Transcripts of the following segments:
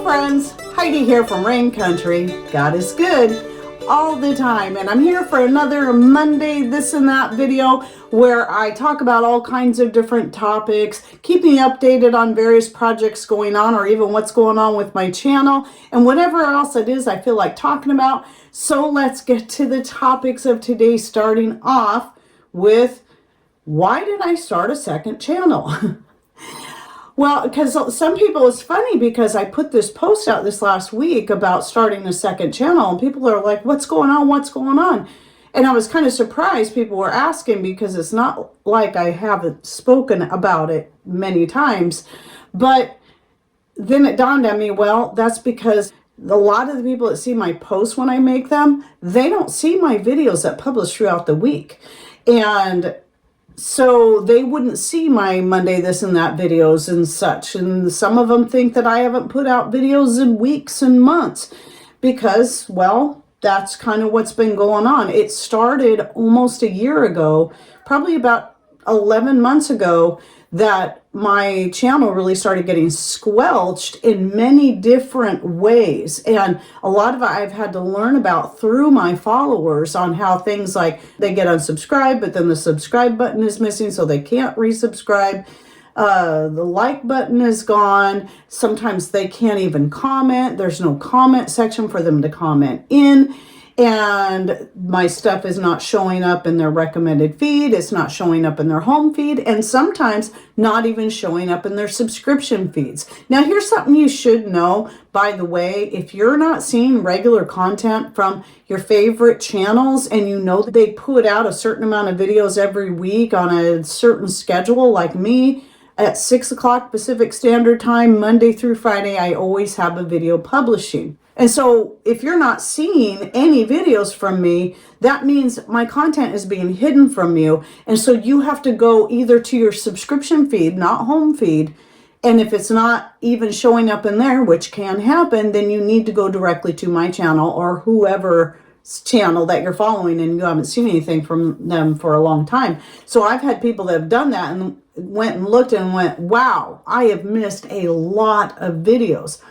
friends, Heidi here from Rain Country. God is good all the time, and I'm here for another Monday this and that video where I talk about all kinds of different topics, keeping you updated on various projects going on or even what's going on with my channel and whatever else it is I feel like talking about. So let's get to the topics of today, starting off with why did I start a second channel? Well, because some people, it's funny because I put this post out this last week about starting a second channel, and people are like, what's going on? What's going on? And I was kind of surprised people were asking because it's not like I haven't spoken about it many times. But then it dawned on me, well, that's because a lot of the people that see my posts when I make them, they don't see my videos that publish throughout the week. And so they wouldn't see my Monday this and that videos and such. And some of them think that I haven't put out videos in weeks and months because, well, that's kind of what's been going on. It started almost a year ago, probably about 11 months ago, that my channel really started getting squelched in many different ways. And a lot of it I've had to learn about through my followers on how things like they get unsubscribed, but then the subscribe button is missing, so they can't resubscribe. The like button is gone. Sometimes they can't even comment. There's no comment section for them to comment in. And my stuff is not showing up in their recommended feed. It's not showing up in their home feed, and sometimes not even showing up in their subscription feeds. Now, here's something you should know, by the way. If you're not seeing regular content from your favorite channels and you know that they put out a certain amount of videos every week on a certain schedule, like me, at 6 o'clock Pacific Standard Time, Monday through Friday, I always have a video publishing. And so if you're not seeing any videos from me, that means my content is being hidden from you. And so you have to go either to your subscription feed, not home feed. And if it's not even showing up in there, which can happen, then you need to go directly to my channel or whoever's channel that you're following and you haven't seen anything from them for a long time. So I've had people that have done that and went and looked and went, wow, I have missed a lot of videos.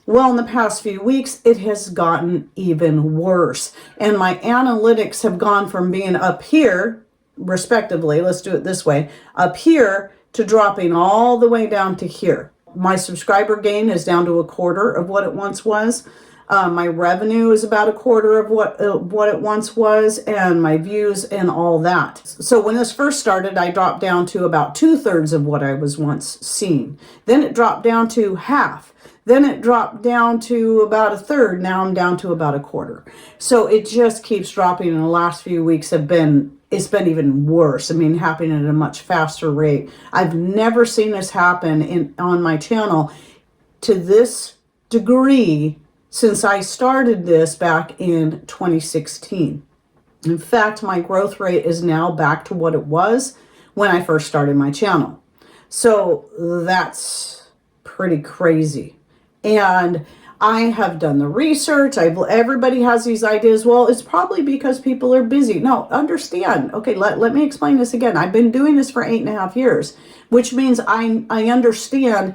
Well, in the past few weeks, it has gotten even worse. And my analytics have gone from being up here, respectively, let's do it this way, up here to dropping all the way down to here. My subscriber gain is down to a quarter of what it once was. My revenue is about a quarter of what it once was, and my views and all that. So when this first started, I dropped down to about 2/3 of what I was once seeing. Then it dropped down to half. Then it dropped down to about 1/3. Now I'm down to about a quarter. So it just keeps dropping, and the last few weeks it's been even worse. I mean, happening at a much faster rate. I've never seen this happen on my channel to this degree since I started this back in 2016. In fact, my growth rate is now back to what it was when I first started my channel. So that's pretty crazy. And I have done the research. Everybody has these ideas. Well, it's probably because people are busy. No, understand. Okay, let me explain this again. I've been doing this for 8.5 years, which means I understand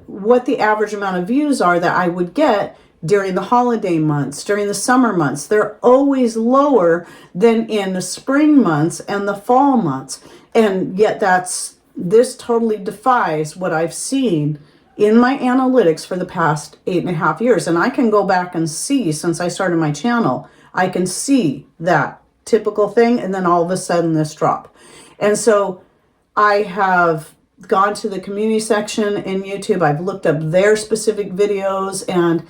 what the average amount of views are that I would get during the holiday months, during the summer months. They're always lower than in the spring months and the fall months. And yet this totally defies what I've seen in my analytics for the past 8.5 years. And I can go back and see, since I started my channel, I can see that typical thing, and then all of a sudden this drop. And so I have gone to the community section in YouTube. I've looked up their specific videos, and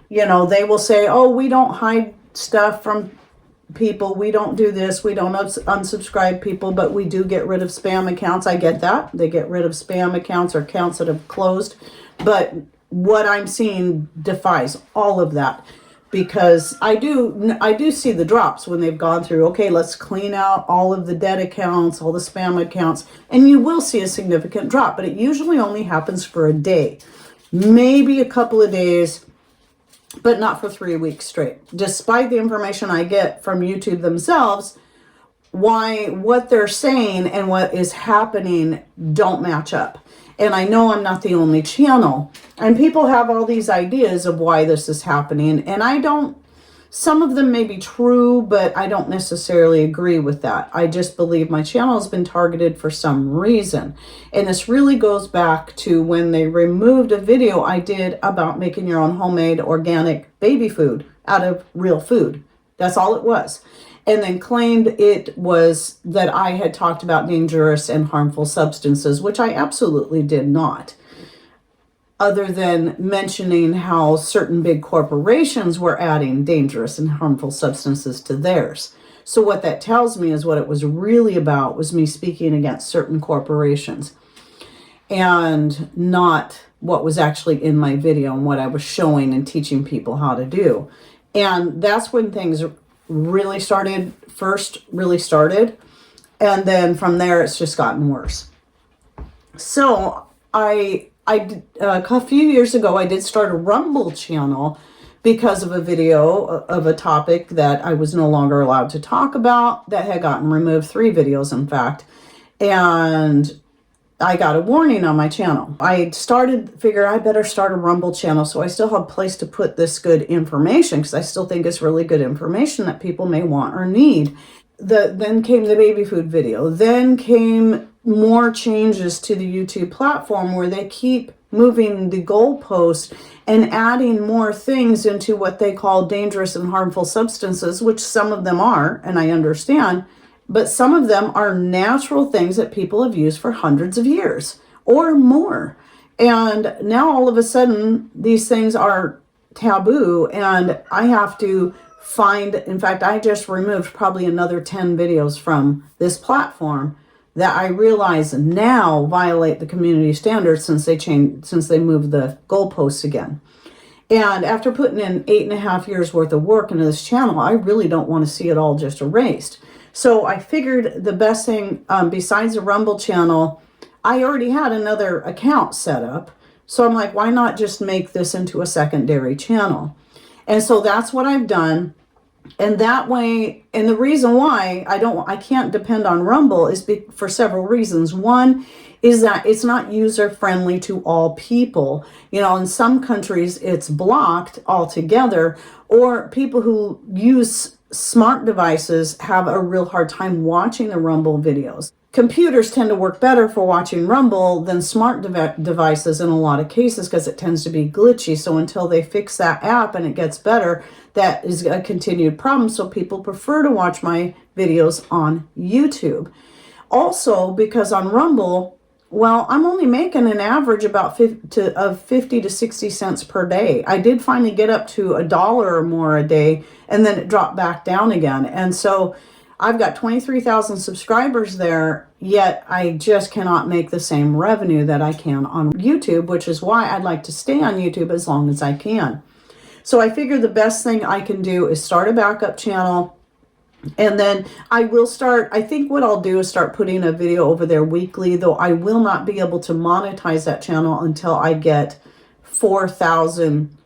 they will say, oh, we don't hide stuff from people, we don't do this, we don't unsubscribe people, but we do get rid of spam accounts. I get that. They get rid of spam accounts or accounts that have closed. But what I'm seeing defies all of that, because I do see the drops when they've gone through, okay, let's clean out all of the dead accounts, all the spam accounts, and you will see a significant drop, but it usually only happens for a day, maybe a couple of days, but not for 3 weeks straight. Despite the information I get from YouTube themselves, what they're saying and what is happening don't match up. And I know I'm not the only channel. And people have all these ideas of why this is happening. And I don't, some of them may be true, but I don't necessarily agree with that. I just believe my channel has been targeted for some reason. And this really goes back to when they removed a video I did about making your own homemade organic baby food out of real food. That's all it was. And then claimed it was that I had talked about dangerous and harmful substances, which I absolutely did not. Other than mentioning how certain big corporations were adding dangerous and harmful substances to theirs. So what that tells me is what it was really about was me speaking against certain corporations and not what was actually in my video and what I was showing and teaching people how to do. And that's when things really started. And then from there, it's just gotten worse. So a few years ago, I did start a Rumble channel because of a video of a topic that I was no longer allowed to talk about that had gotten removed, 3 videos, in fact. And I got a warning on my channel. I figured I better start a Rumble channel so I still have a place to put this good information, because I still think it's really good information that people may want or need. Then came the baby food video. Then came more changes to the YouTube platform where they keep moving the goalpost and adding more things into what they call dangerous and harmful substances, which some of them are, and I understand, but some of them are natural things that people have used for hundreds of years or more. And now all of a sudden, these things are taboo, and I have to in fact, I just removed probably another 10 videos from this platform that I realize now violate the community standards since they moved the goalposts again. And after putting in 8.5 years worth of work into this channel, I really don't want to see it all just erased. So I figured the best thing, besides the Rumble channel, I already had another account set up. So I'm like, why not just make this into a secondary channel? And so that's what I've done. And that way, and the reason why I can't depend on Rumble is for several reasons. One is that it's not user friendly to all people. You know, in some countries it's blocked altogether, or people who use smart devices have a real hard time watching the Rumble videos. Computers tend to work better for watching Rumble than smart devices in a lot of cases because it tends to be glitchy. So until they fix that app and it gets better, that is a continued problem. So people prefer to watch my videos on YouTube. Also, because on Rumble, well, I'm only making an average about 50 to 60 cents per day. I did finally get up to $1 or more a day, and then it dropped back down again. And so I've got 23,000 subscribers there, yet I just cannot make the same revenue that I can on YouTube, which is why I'd like to stay on YouTube as long as I can. So I figure the best thing I can do is start a backup channel, and then I think what I'll do is start putting a video over there weekly, though I will not be able to monetize that channel until I get 4,000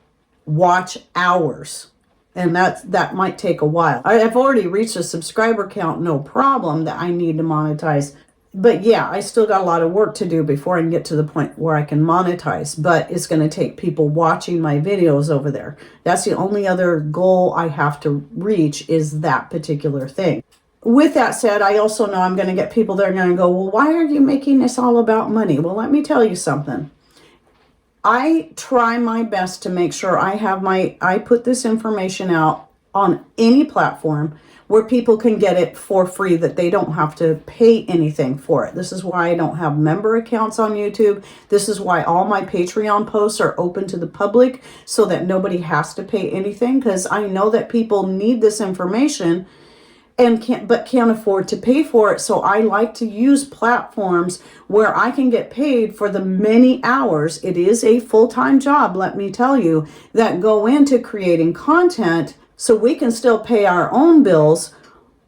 watch hours. And that might take a while. I've already reached a subscriber count, no problem, that I need to monetize. But yeah, I still got a lot of work to do before I can get to the point where I can monetize. But it's going to take people watching my videos over there. That's the only other goal I have to reach, is that particular thing. With that said, I also know I'm going to get people that are going to go, well, why are you making this all about money? Well, let me tell you something. I try my best to make sure I put this information out on any platform where people can get it for free, that they don't have to pay anything for it. This is why I don't have member accounts on YouTube. This is why all my Patreon posts are open to the public, so that nobody has to pay anything, because I know that people need this information and can't afford to pay for it. So I like to use platforms where I can get paid for the many hours. It is a full-time job, let me tell you, that go into creating content, so we can still pay our own bills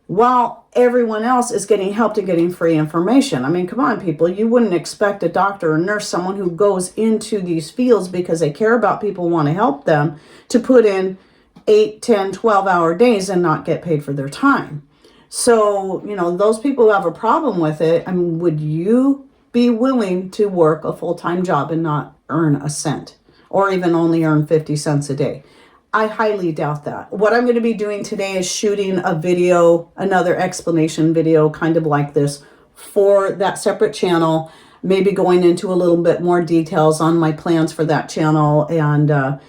while everyone else is getting help to getting free information. I mean, come on, people. You wouldn't expect a doctor or nurse, someone who goes into these fields because they care about people, want to help them, to put in 8, 10, 12-hour days and not get paid for their time. So, you know, those people who have a problem with it, I mean, would you be willing to work a full-time job and not earn a cent, or even only earn 50 cents a day. I highly doubt that. What I'm going to be doing today is shooting a video, another explanation video, kind of like this, for that separate channel, maybe going into a little bit more details on my plans for that channel, and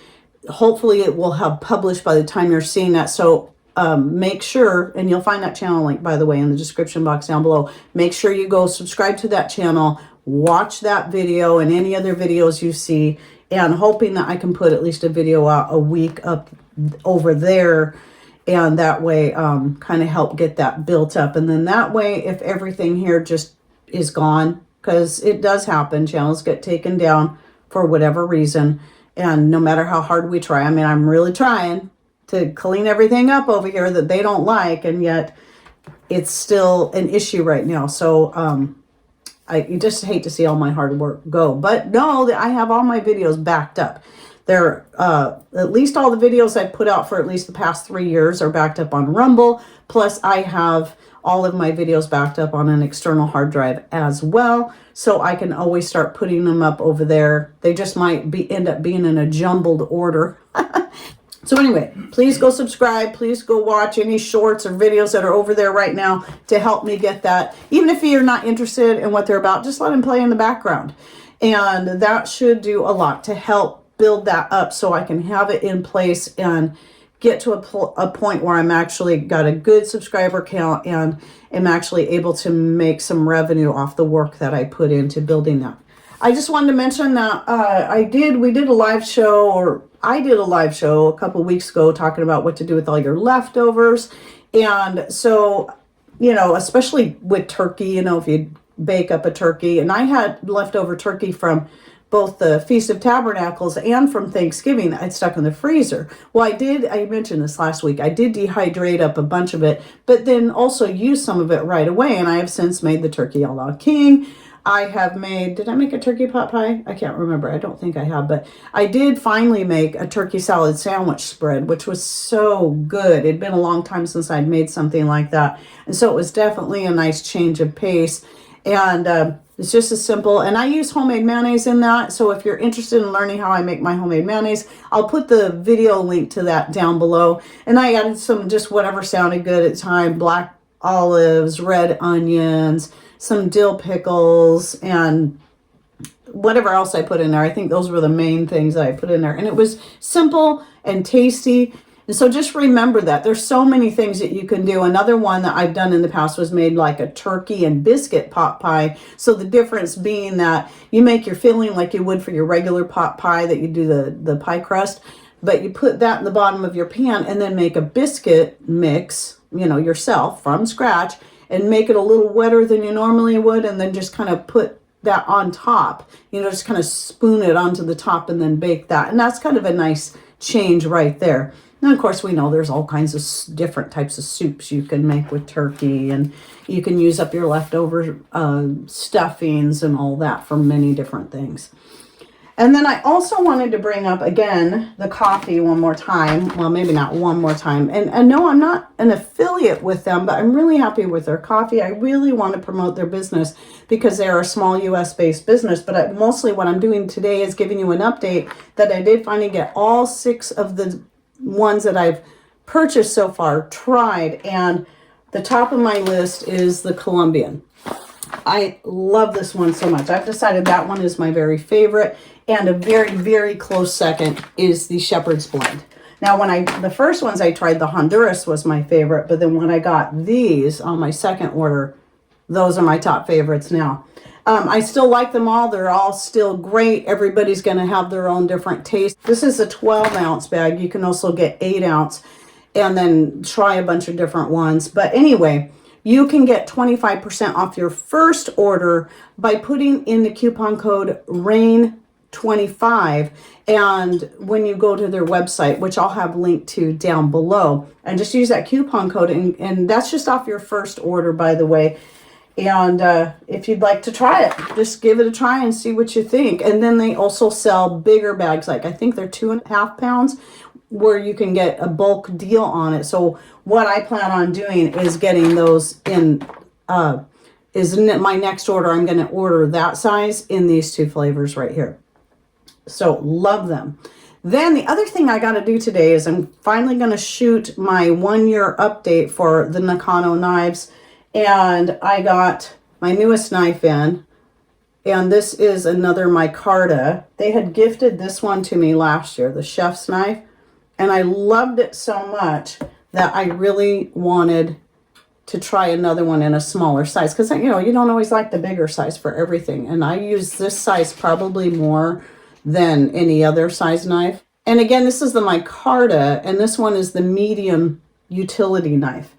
hopefully it will have published by the time you're seeing that. So make sure, and you'll find that channel link, by the way, in the description box down below. Make sure you go subscribe to that channel, watch that video and any other videos you see, and hoping that I can put at least a video out a week up over there, and that way kind of help get that built up. And then that way, if everything here just is gone, because it does happen, channels get taken down for whatever reason, and no matter how hard we try, I mean, I'm really trying to clean everything up over here that they don't like, and yet it's still an issue right now. So I just hate to see all my hard work go, but know that I have all my videos backed up. They're at least all the videos I put out for at least the past 3 years are backed up on Rumble. Plus I have all of my videos backed up on an external hard drive as well, so I can always start putting them up over there. They just might end up being in a jumbled order. So anyway, please go subscribe. Please go watch any shorts or videos that are over there right now to help me get that. Even if you're not interested in what they're about, just let them play in the background. And that should do a lot to help build that up so I can have it in place and get to a point where I'm actually got a good subscriber count and am actually able to make some revenue off the work that I put into building that. I just wanted to mention that I did a live show a couple weeks ago talking about what to do with all your leftovers. And so, you know, especially with turkey, you know, if you bake up a turkey, and I had leftover turkey from both the Feast of Tabernacles and from Thanksgiving that I'd stuck in the freezer. Well, I mentioned this last week, I did dehydrate up a bunch of it, but then also use some of it right away. And I have since made the turkey a la king. I have made, did I make a turkey pot pie? I can't remember. I don't think I have, but I did finally make a turkey salad sandwich spread, which was so good. It'd been a long time since I'd made something like that. And so it was definitely a nice change of pace. And it's just as simple. And I use homemade mayonnaise in that. So if you're interested in learning how I make my homemade mayonnaise, I'll put the video link to that down below. And I added some, just whatever sounded good at the time, black olives, red onions, some dill pickles, and whatever else I put in there. I think those were the main things that I put in there. And it was simple and tasty. And so just remember that there's so many things that you can do. Another one that I've done in the past was made like a turkey and biscuit pot pie. So the difference being that you make your filling like you would for your regular pot pie that you do the pie crust, but you put that in the bottom of your pan and then make a biscuit mix, you know, yourself from scratch, and make it a little wetter than you normally would, and then just kind of put that on top, you know, just kind of spoon it onto the top and then bake that. And that's kind of a nice change right there. And of course, we know there's all kinds of different types of soups you can make with turkey, and you can use up your leftover stuffings and all that for many different things. And then I also wanted to bring up again the coffee one more time. Well, maybe not one more time. And no, I'm not an affiliate with them, but I'm really happy with their coffee. I really want to promote their business because they're a small US-based business. But mostly what I'm doing today is giving you an update that I did finally get all 6 of the ones that I've purchased so far tried. And the top of my list is the Colombian. I love this one so much. I've decided that one is my very favorite. And a very, very close second is the Shepherd's Blend. Now, the first ones I tried, the Honduras was my favorite, but then when I got these on my second order, those are my top favorites now. I still like them all. They're all still great. Everybody's going to have their own different taste. This is a 12-ounce bag. You can also get 8-ounce and then try a bunch of different ones. But anyway, you can get 25% off your first order by putting in the coupon code RAIN25, and when you go to their website, which I'll have linked to down below, and just use that coupon code, and that's just off your first order, by the way. And if you'd like to try it, just give it a try and see what you think. And then they also sell bigger bags, like I think they're 2.5 pounds, where you can get a bulk deal on it. So what I plan on doing is getting those in is my next order. I'm going to order that size in these 2 flavors right here. So love them. Then the other thing I got to do today is I'm finally going to shoot my 1-year update for the Nakano knives. And I got my newest knife in. And this is another micarta. They had gifted this one to me last year, the chef's knife. And I loved it so much that I really wanted to try another one in a smaller size. Because, you know, you don't always like the bigger size for everything. And I use this size probably more than any other size knife. And again, this is the micarta, and this one is the medium utility knife.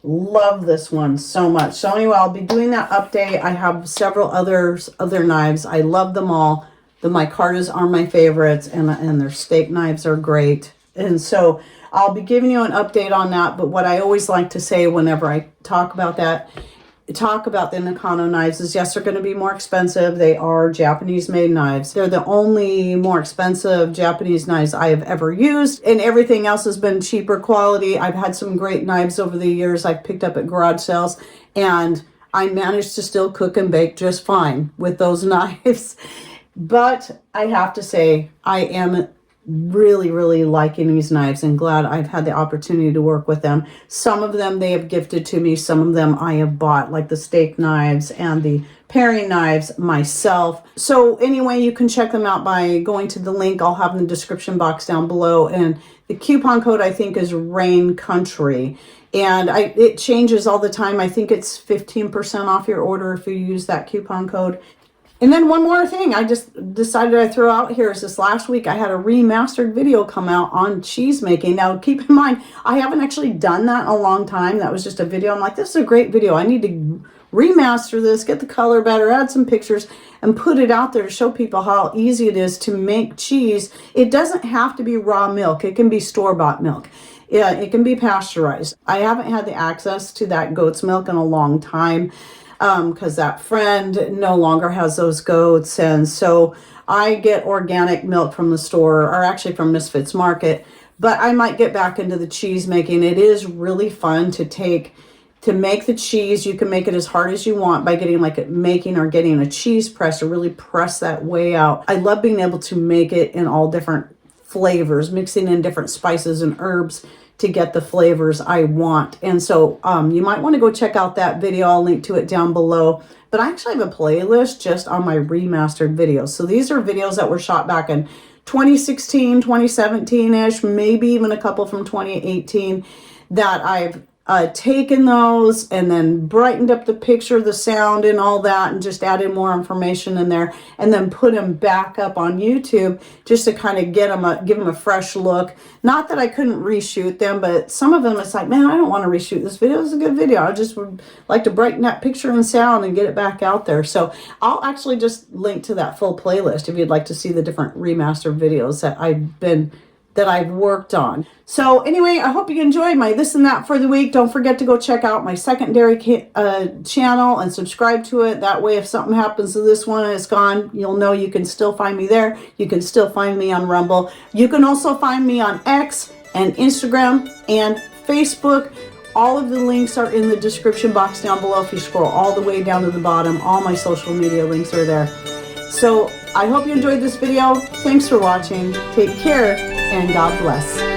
Love this one so much. So anyway, I'll be doing that update. I have several other knives. I love them all. The micartas are my favorites, and their steak knives are great. And so I'll be giving you an update on that. But what I always like to say whenever I talk about the Nakano knives is, yes, they're going to be more expensive. They are Japanese made knives. They're the only more expensive Japanese knives I have ever used, and everything else has been cheaper quality. I've had some great knives over the years I've picked up at garage sales, and I managed to still cook and bake just fine with those knives. But I have to say, I am really liking these knives and glad I've had the opportunity to work with them. Some of them they have gifted to me, some of them I have bought, like the steak knives and the paring knives myself. So anyway, you can check them out by going to the link I'll have in the description box down below, and the coupon code I think is Rain Country, and it changes all the time. I think it's 15% off your order if you use that coupon code. And then one more thing I just decided I'd throw out here is this last week I had a remastered video come out on cheese making. Now keep in mind, I haven't actually done that in a long time. That was just a video. I'm like, this is a great video. I need to remaster this, get the color better, add some pictures, and put it out there to show people how easy it is to make cheese. It doesn't have to be raw milk. It can be store-bought milk. Yeah, it can be pasteurized. I haven't had the access to that goat's milk in a long time, because that friend no longer has those goats, and so I get organic milk from the store, or actually from Misfits Market. But I might get back into the cheese making. It is really fun to make the cheese. You can make it as hard as you want by getting getting a cheese press to really press that whey out. I love being able to make it in all different flavors, mixing in different spices and herbs to get the flavors I want. And so you might want to go check out that video. I'll link to it down below. But I actually have a playlist just on my remastered videos. So these are videos that were shot back in 2016, 2017-ish, maybe even a couple from 2018 that I've taken those and then brightened up the picture, the sound and all that, and just added more information in there, and then put them back up on YouTube just to kind of give them a fresh look. Not that I couldn't reshoot them, but some of them it's like, man, I don't want to reshoot this video. It's a good video. I just would like to brighten that picture and sound and get it back out there. So I'll actually just link to that full playlist if you'd like to see the different remastered videos that I've worked on. So anyway, I hope you enjoyed my this and that for the week. Don't forget to go check out my secondary channel and subscribe to it. That way, if something happens to this one and it's gone, you'll know you can still find me there. You can still find me on Rumble. You can also find me on X and Instagram and Facebook. All of the links are in the description box down below. If you scroll all the way down to the bottom, all my social media links are there. So I hope you enjoyed this video. Thanks for watching. Take care and God bless.